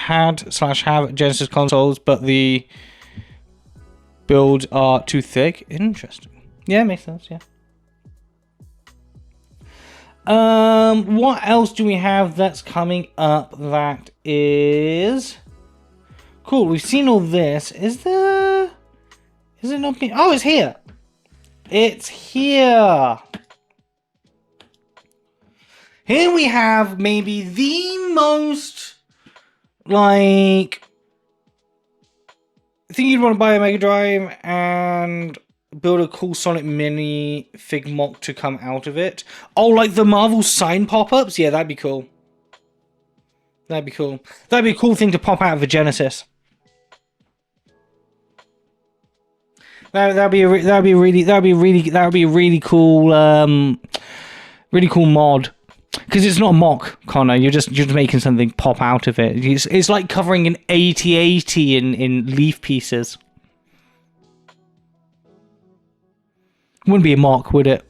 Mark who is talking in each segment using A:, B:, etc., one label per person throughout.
A: had/have Genesis consoles, but the builds are too thick. Interesting. Yeah, makes sense. Yeah. What else do we have that's coming up that is cool? We've seen all this. Is it not being... Oh, it's here. It's here. Here we have maybe the most, like, I think you'd want to buy a Mega Drive and build a cool Sonic Mini Fig Mock to come out of it. Oh, like the Marvel sign pop-ups? Yeah, that'd be cool. That'd be cool. That'd be a cool thing to pop out of a Genesis. That'd be a really cool mod. Because it's not a mock, Connor. You're just making something pop out of it. It's like covering an 8080 in leaf pieces. Wouldn't be a mock, would it?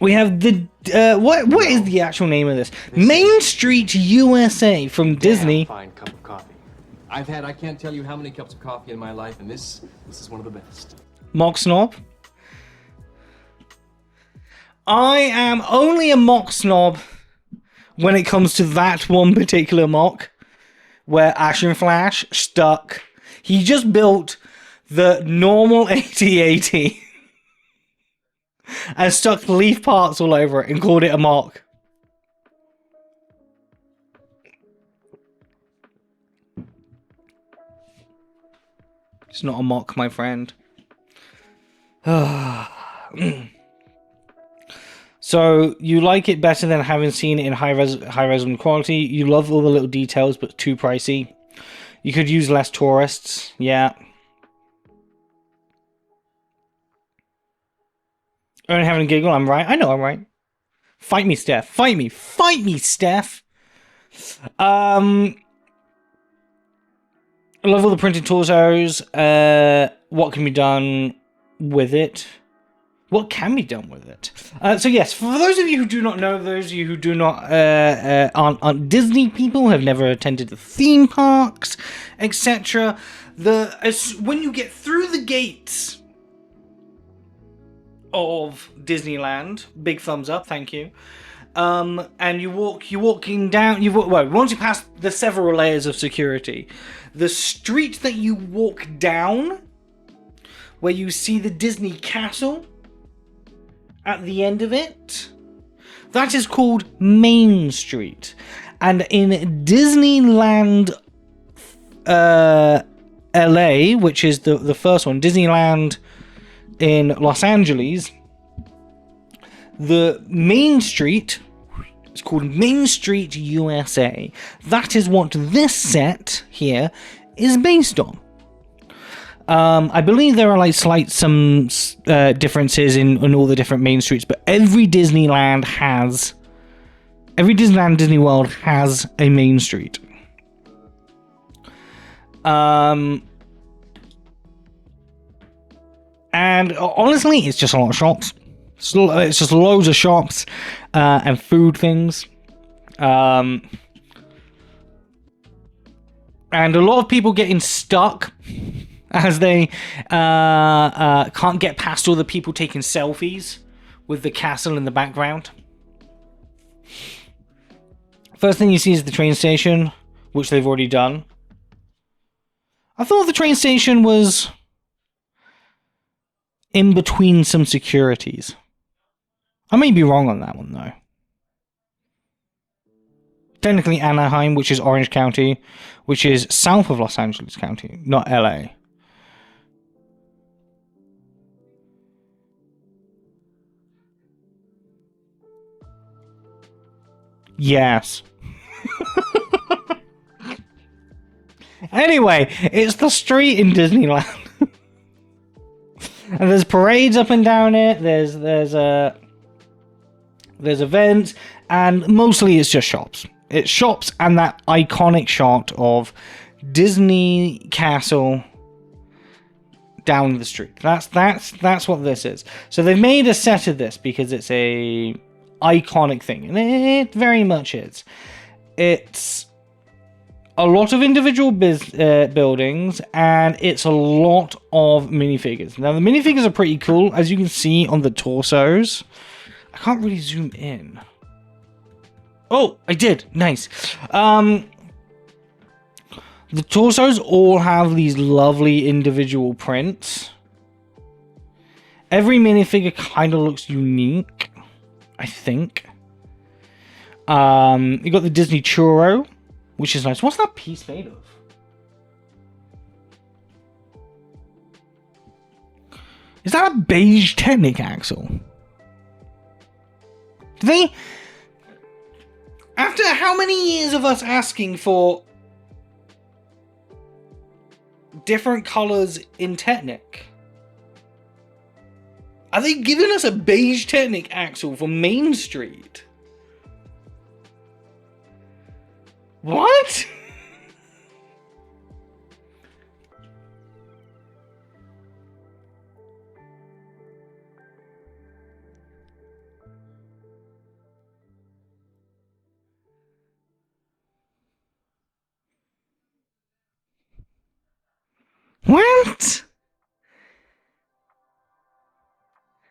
A: We have the what is the actual name of this? Main Street USA from Disney.
B: Fine cup of coffee. I can't tell you how many cups of coffee in my life, and this is one of the best.
A: Mock snob. I am only a mock snob when it comes to that one particular mock where Action Flash stuck. He just built the normal 8080 and stuck leaf parts all over it and called it a mock. It's not a mock, my friend. So, you like it better than having seen it in high resolution quality. You love all the little details, but too pricey. You could use less tourists. Yeah. Only having a giggle, I'm right. I know I'm right. Fight me, Steph. Fight me. Fight me, Steph. I love all the printed torsos. What can be done with it? What can be done with it? So yes, for those of you who do not know, those of you who do not aren't Disney people, have never attended the theme parks, etc. When you get through the gates of Disneyland, big thumbs up, thank you. And you're walking down. Once you pass the several layers of security, the street that you walk down, where you see the Disney Castle at the end of it, that is called Main Street. And in Disneyland LA, which is the first one, Disneyland in Los Angeles, the Main Street is called Main Street USA. That is what this set here is based on. I believe there are like some differences in all the different main streets, but every Disney Disney World has a main street. And honestly, it's just a lot of shops. It's just loads of shops and food things. And a lot of people getting stuck as they can't get past all the people taking selfies with the castle in the background. First thing you see is the train station, which they've already done. I thought the train station was in between some securities. I may be wrong on that one, though. Technically Anaheim, which is Orange County, which is south of Los Angeles County, not LA. Yes. Anyway, it's the street in Disneyland. And there's parades up and down it. There's events, and mostly it's just shops. It's shops and that iconic shot of Disney Castle down the street. That's what this is. So they've made a set of this because it's a iconic thing, and it very much is. It's a lot of individual buildings, and it's a lot of minifigures. Now the minifigures are pretty cool, as you can see on the torsos. I can't really zoom in. Oh, I did. Nice. The torsos all have these lovely individual prints. Every minifigure kind of looks unique, I think. You got the Disney Churro, which is nice. What's that piece made of? Is that a beige Technic axle? Do they... After how many years of us asking for different colors in Technic, are they giving us a beige Technic axle for Main Street? What? What?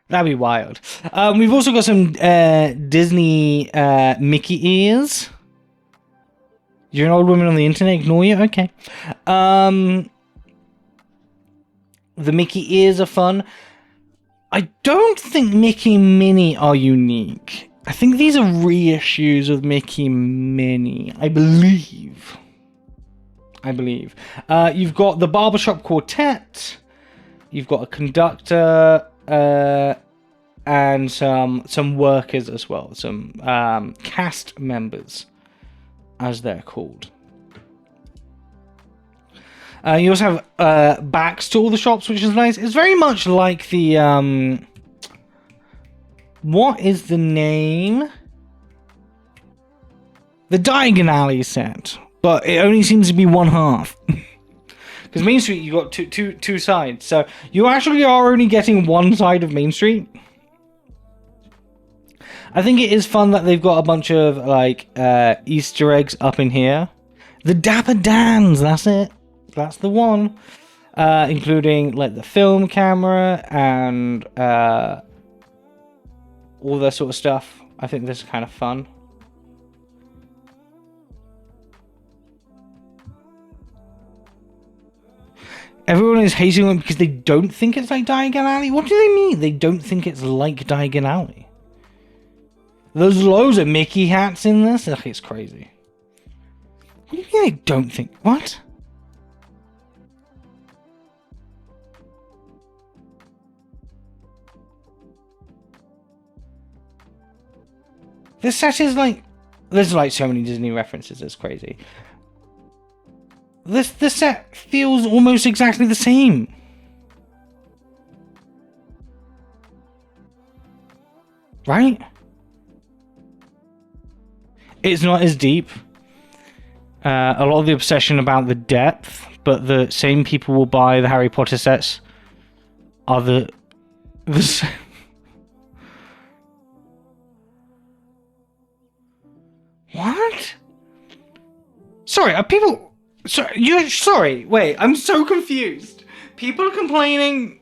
A: That'd be wild. We've also got some Disney Mickey ears. You're an old woman on the internet, ignore you? Okay. The Mickey ears are fun. I don't think Mickey Minnie are unique. I think these are reissues of Mickey Minnie, I believe. You've got the Barbershop Quartet. You've got a conductor and some workers as well. Some cast members, as they're called. You also have backs to all the shops, which is nice. It's very much like the... what is the name? The Diagon Alley set. But it only seems to be one half. Because Main Street, you got two sides. So you actually are only getting one side of Main Street. I think it is fun that they've got a bunch of like Easter eggs up in here. The Dapper Dans, that's it. That's the one. Including like the film camera and all that sort of stuff. I think this is kind of fun. Everyone is hating it because they don't think it's like Diagon Alley. What do they mean? They don't think it's like Diagon Alley. There's loads of Mickey hats in this. Ugh, it's crazy. What do you mean they don't think? What? This set is like... There's like so many Disney references. It's crazy. This set feels almost exactly the same. Right? It's not as deep. A lot of the obsession about the depth, but the same people will buy the Harry Potter sets are the What? Sorry, are people... Sorry, wait, I'm so confused. People are complaining...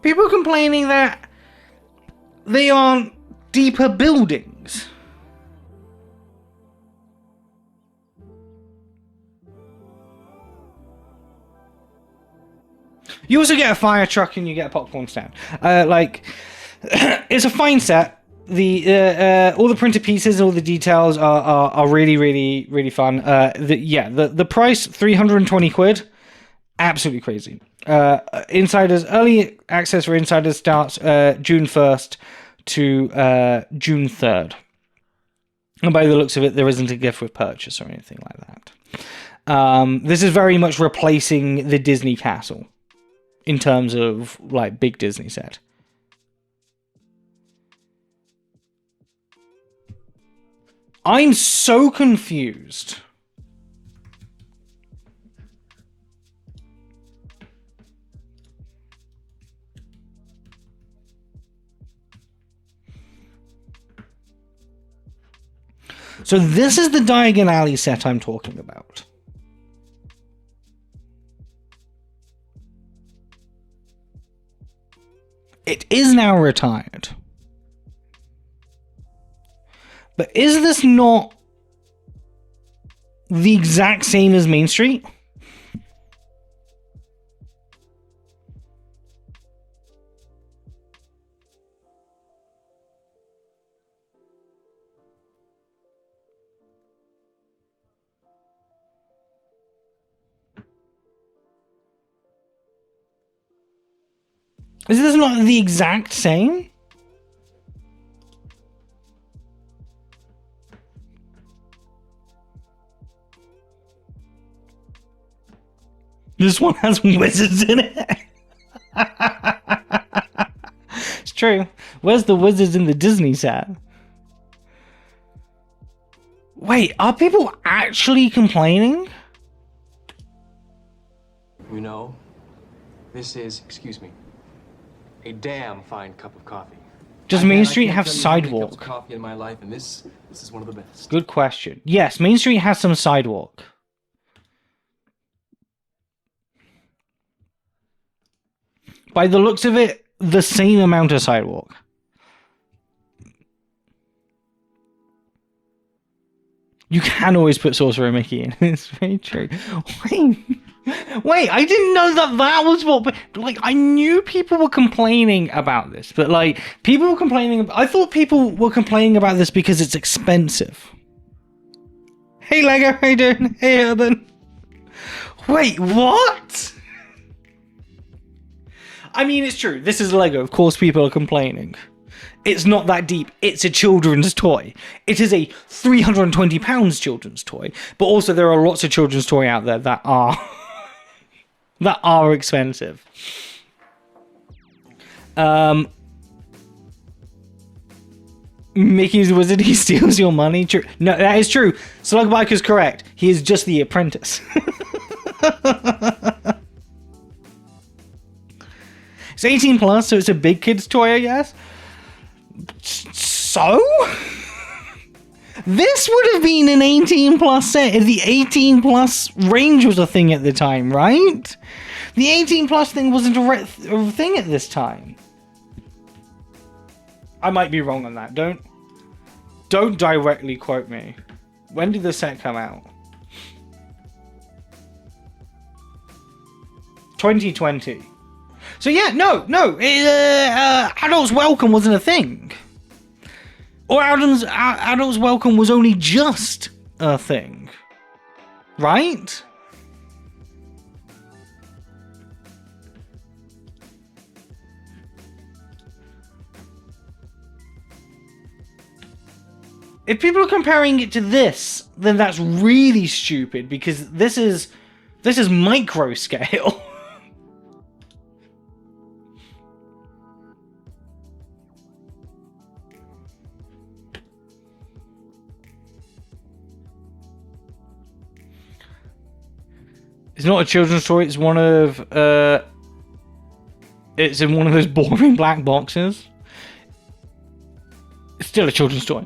A: People are complaining that they aren't deeper buildings. You also get a fire truck and you get a popcorn stand. It's a fine set. The all the printed pieces, all the details are really, really, really fun. The price, 320 quid, absolutely crazy. Insiders, early access for insiders starts June 1st to June 3rd. And by the looks of it, there isn't a gift with purchase or anything like that. This is very much replacing the Disney Castle in terms of like big Disney set. I'm so confused. So this is the Diagon Alley set I'm talking about. It is now retired. But is this not the exact same as Main Street? Is this not the exact same? This one has wizards in it. It's true. Where's the wizards in the Disney set? Wait, are people actually complaining?
B: You know, this is, excuse me, a damn fine cup of coffee.
A: Does Main Street have sidewalk?
B: Cups of coffee in my life, and this is one of the best.
A: Good question. Yes, Main Street has some sidewalk. By the looks of it, the same amount of sidewalk. You can always put Sorcerer Mickey in. It's very true. Wait, I didn't know that was what... Like, I knew people were complaining about this, but, like, people were complaining... I thought people were complaining about this because it's expensive. Hey, Lego, how you doing? Hey, Urban. Wait, what? I mean, it's true. This is Lego. Of course people are complaining. It's not that deep. It's a children's toy. It is a £320 children's toy. But also there are lots of children's toy out there that are... that are expensive. Mickey's wizard, he steals your money. True. No, that is true. Slugbike is correct. He is just the apprentice. It's 18 plus, so it's a big kid's toy, I guess. So? This would have been an 18 plus set if the 18 plus range was a thing at the time, right? The 18 plus thing wasn't a thing at this time. I might be wrong on that. Don't directly quote me. When did the set come out? 2020. So yeah, no. Adults Welcome wasn't a thing. Or Adults Welcome was only just a thing. Right? If people are comparing it to this, then that's really stupid because this is micro scale. It's not a children's toy, it's one of it's in one of those boring black boxes. It's still a children's toy.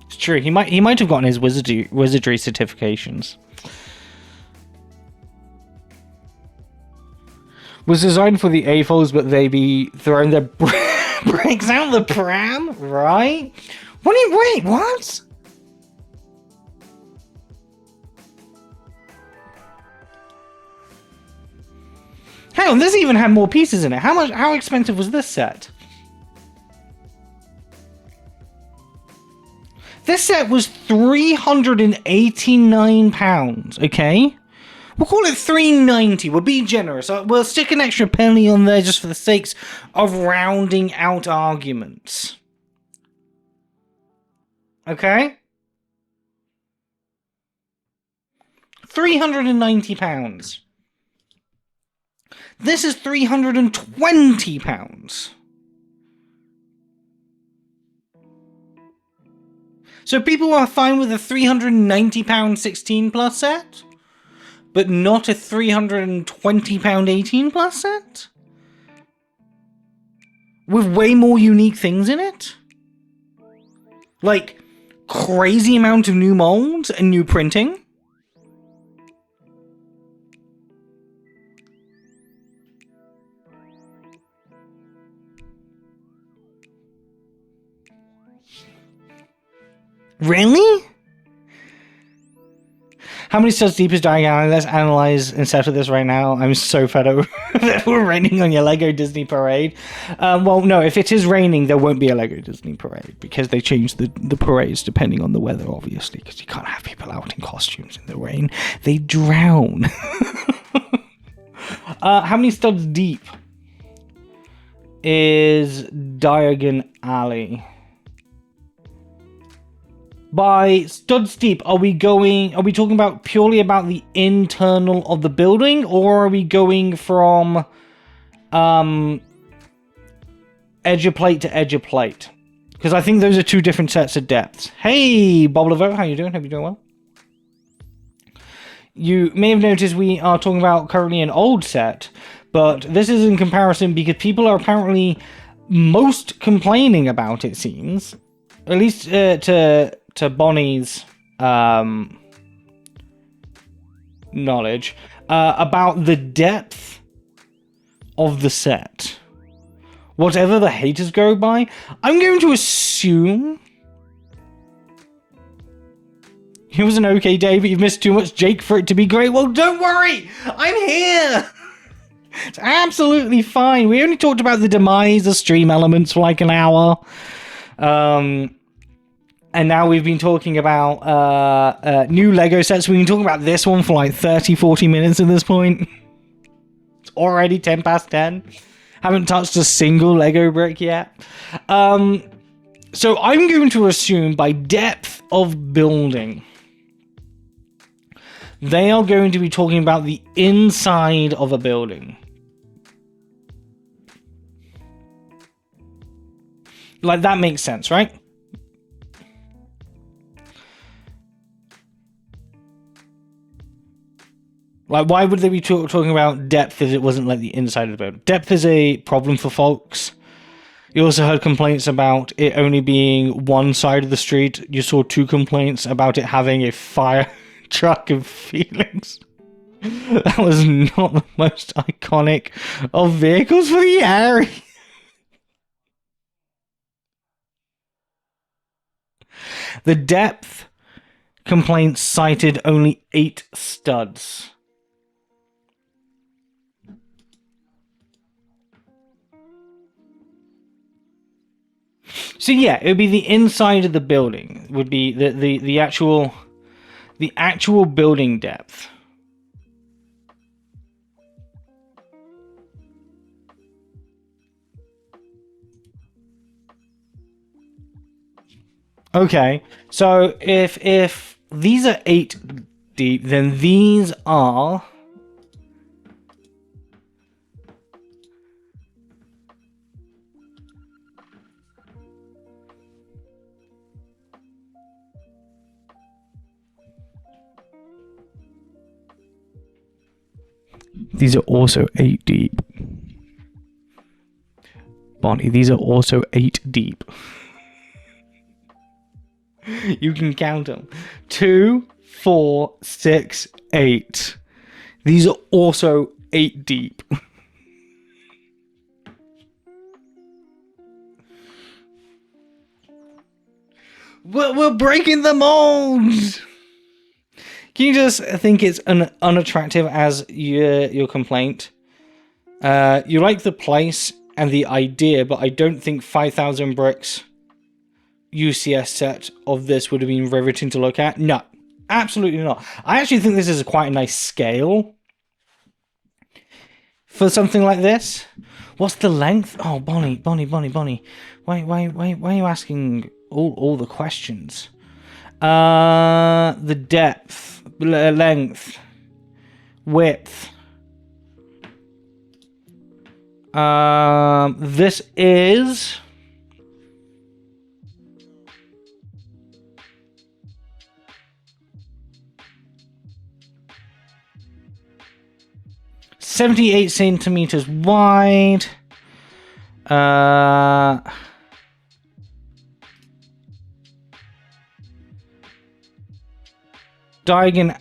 A: It's true, he might have gotten his wizardry certifications. Was designed for the Afols, but they be throwing their bricks out the pram, right? Wait, what? Hang on, this even had more pieces in it. How expensive was this set? This set was £389, okay? We'll call it $390. We'll be generous. We'll stick an extra penny on there just for the sakes of rounding out arguments. Okay? £390. This is £320. So people are fine with a £390 16 plus set, but not a £320 18 plus set? With way more unique things in it? Like, crazy amount of new molds and new printing? Really? How many studs deep is Diagon? Let's analyze and settle this right now. I'm so fed up that we're raining on your Lego Disney Parade. Well, no, if it is raining, there won't be a Lego Disney Parade because they changed the parades depending on the weather, obviously, because you can't have people out in costumes in the rain. They drown. How many studs deep is Diagon Alley? By studs deep, are we talking about purely about the internal of the building, or are we going from edge of plate to edge of plate? Because I think those are two different sets of depths. Hey, Bob Laveau, how you doing? Hope you're doing well. You may have noticed we are talking about currently an old set, but this is in comparison because people are apparently most complaining about, it seems, at least to Bonnie's knowledge, about the depth of the set. Whatever the haters go by, I'm going to assume it was an okay day, but you've missed too much Jake for it to be great. Well, don't worry, I'm here. It's absolutely fine. We only talked about the demise of stream elements for like an hour. And now we've been talking about new Lego sets. We've been talking about this one for like 30, 40 minutes at this point. It's already 10 past 10. Haven't touched a single Lego brick yet. So I'm going to assume by depth of building, they are going to be talking about the inside of a building. Like, that makes sense, right? Like, why would they be talking about depth if it wasn't like the inside of the building? Depth is a problem for folks. You also heard complaints about it only being one side of the street. You saw 2 complaints about it having a fire truck of feelings. That was not the most iconic of vehicles for the area. The depth complaints cited only 8 studs. So yeah, it would be the inside of the building. Would be the actual building depth. Okay, so if these are 8 deep, then these are... These are also 8 deep. Bonnie, these are also 8 deep. You can count them. 2, 4, 6, 8. These are also 8 deep. We're breaking the molds! Can you just think it's unattractive as your complaint? You like the place and the idea, but I don't think 5,000 bricks UCS set of this would have been riveting to look at. No, absolutely not. I actually think this is quite a nice scale for something like this. What's the length? Oh, Bonnie. Why are you asking all the questions? The depth, length, width. This is 78 centimeters wide. Diagon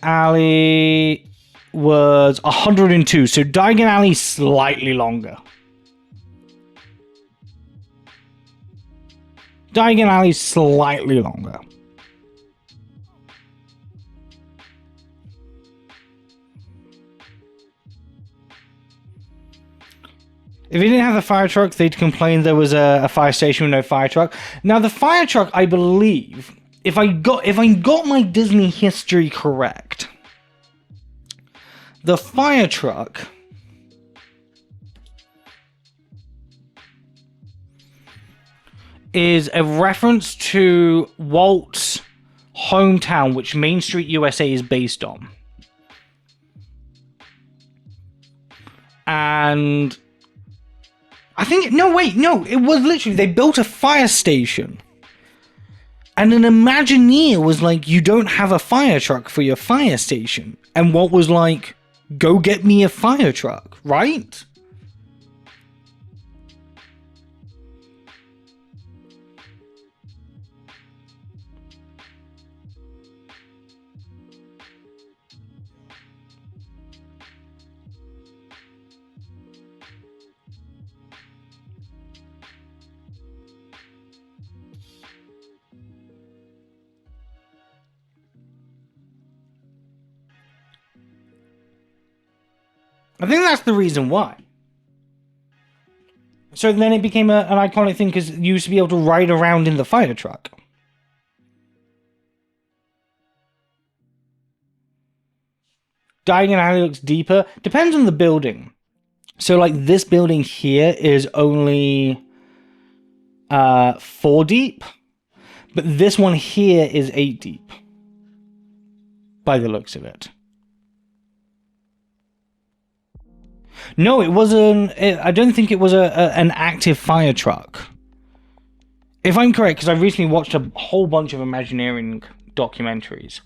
A: Alley was 102, so Diagon Alley slightly longer. Diagon Alley slightly longer. If you didn't have the fire truck, they'd complain there was a fire station with no fire truck. Now, the fire truck, I believe, if I got my Disney history correct, the fire truck is a reference to Walt's hometown, which Main Street, USA is based on. And I think, no, it was literally, they built a fire station. And an Imagineer was like, you don't have a fire truck for your fire station. And Walt was like, go get me a fire truck, right? I think that's the reason why. So then it became an iconic thing because you used to be able to ride around in the fire truck. Diagon Alley looks deeper. Depends on the building. So like this building here is only 4 deep. But this one here is 8 deep. By the looks of it. No, it wasn't. I don't think it was an active fire truck. If I'm correct, because I recently watched a whole bunch of Imagineering documentaries.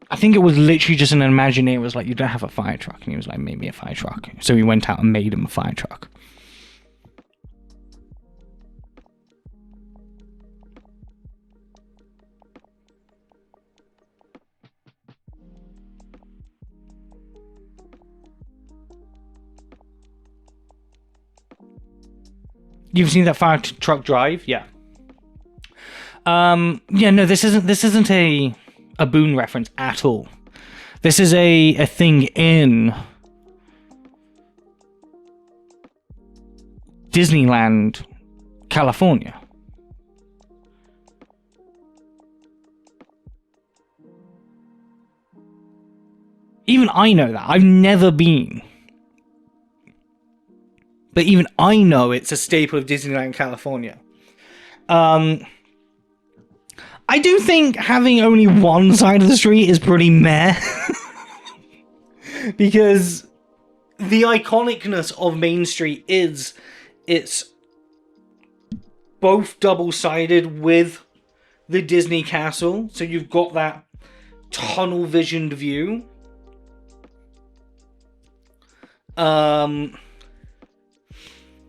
A: I think it was literally just an Imagineer was like, you don't have a fire truck. And he was like, make me a fire truck. So he went out and made him a fire truck. You've seen that fire truck drive? Yeah. Yeah, no, this isn't a Boone reference at all. This is a thing in Disneyland, California. Even I know that. I've never been. But even I know it's a staple of Disneyland, California. I do think having only one side of the street is pretty meh. Because the iconicness of Main Street is it's both double-sided with the Disney Castle. So you've got that tunnel-visioned view.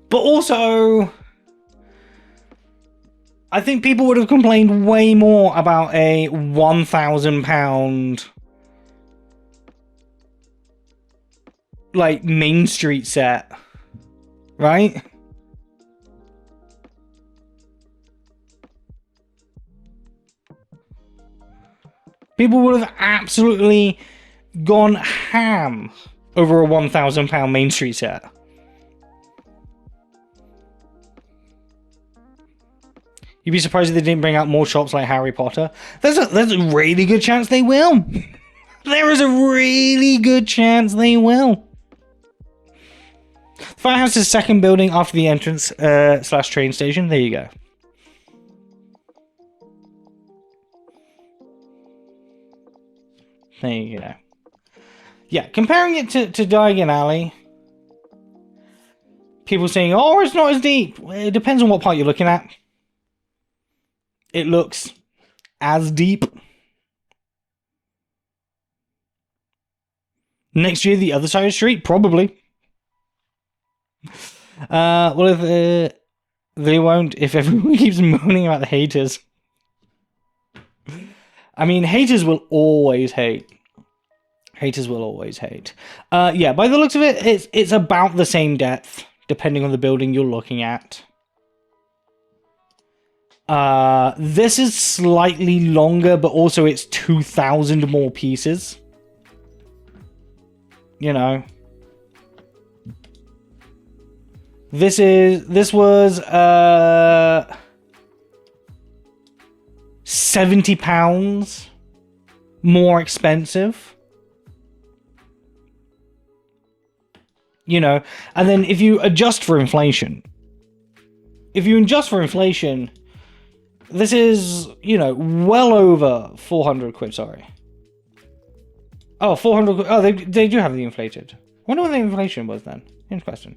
A: But also, I think people would have complained way more about a £1,000 like Main Street set, right? People would have absolutely gone ham over a £1,000 Main Street set. You'd be surprised if they didn't bring out more shops like Harry Potter. There's a really good chance they will. There is a really good chance they will. The Firehouse's second building after the entrance / train station. There you go. There you go. Yeah, comparing it to Diagon Alley. People saying, oh, it's not as deep. It depends on what part you're looking at. It looks as deep. Next year, the other side of the street, probably. Well, if they won't, if everyone keeps moaning about the haters. I mean, haters will always hate. Haters will always hate. Yeah, by the looks of it, it's about the same depth, depending on the building you're looking at. This is slightly longer, but also it's 2,000 more pieces. You know. This was £70 more expensive. You know, and then if you adjust for inflation, this is, you know, well over 400 quid, sorry. Oh, 400 quid. Oh, they do have the inflated. I wonder what the inflation was then. Interesting.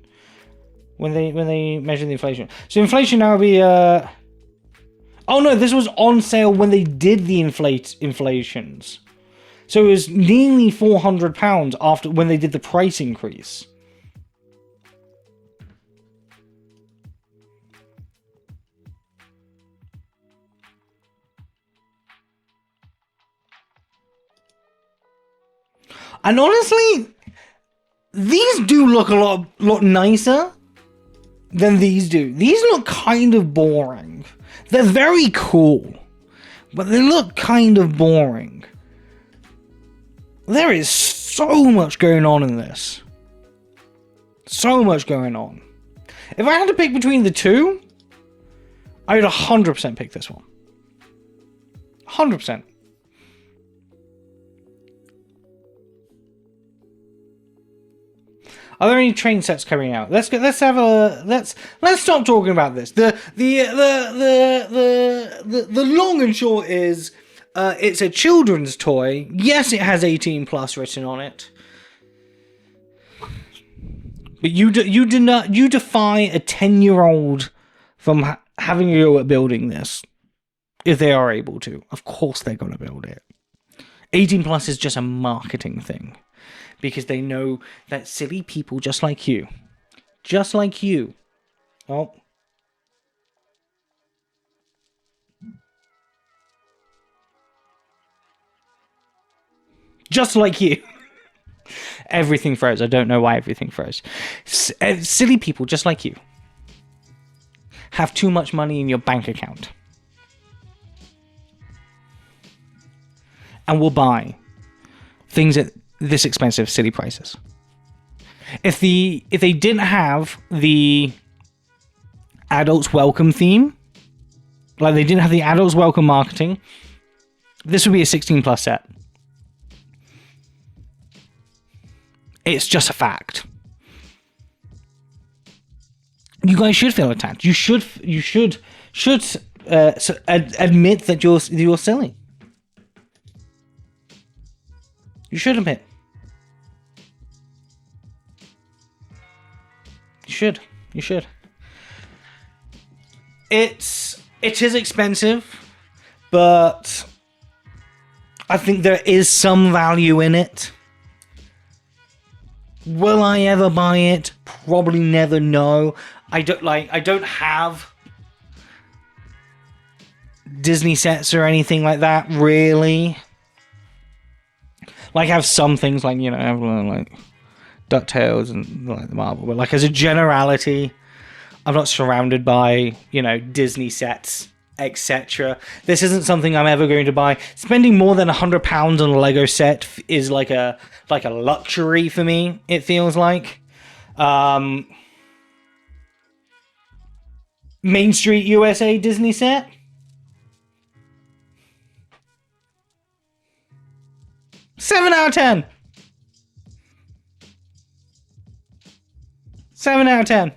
A: When they measure the inflation. So inflation now would be, oh no, this was on sale when they did the inflations. So it was nearly £400 after when they did the price increase. And honestly, these do look a lot nicer than these do. These look kind of boring. They're very cool, but they look kind of boring. There is so much going on in this. So much going on. If I had to pick between the two, I would 100% pick this one. 100%. Are there any train sets coming out? Let's stop talking about this. The long and short is, it's a children's toy. Yes, it has 18 plus written on it. But you defy a 10-year-old from having a go at building this, if they are able to. Of course, they're going to build it. 18 plus is just a marketing thing. Because they know that silly people just like you. Oh. Just like you. Everything froze. I don't know why everything froze. Silly people just like you have too much money in your bank account. And will buy things at this expensive, silly prices. If they didn't have the adults welcome theme, like they didn't have the adults welcome marketing, this would be a 16 plus set. It's just a fact. You guys should feel attacked. You should admit that you're silly. You should admit. You should. It is expensive, but I think there is some value in it. Will I ever buy it? Probably never. No. I don't have Disney sets or anything like that, really. Like, I have some things, like, you know, I have, like, DuckTales and, like, the Marvel, but, like, as a generality, I'm not surrounded by, you know, Disney sets, etc. This isn't something I'm ever going to buy. Spending more than £100 on a Lego set is like a luxury for me, it feels like. Main Street USA Disney set. Seven out of 10. 7 out of 10.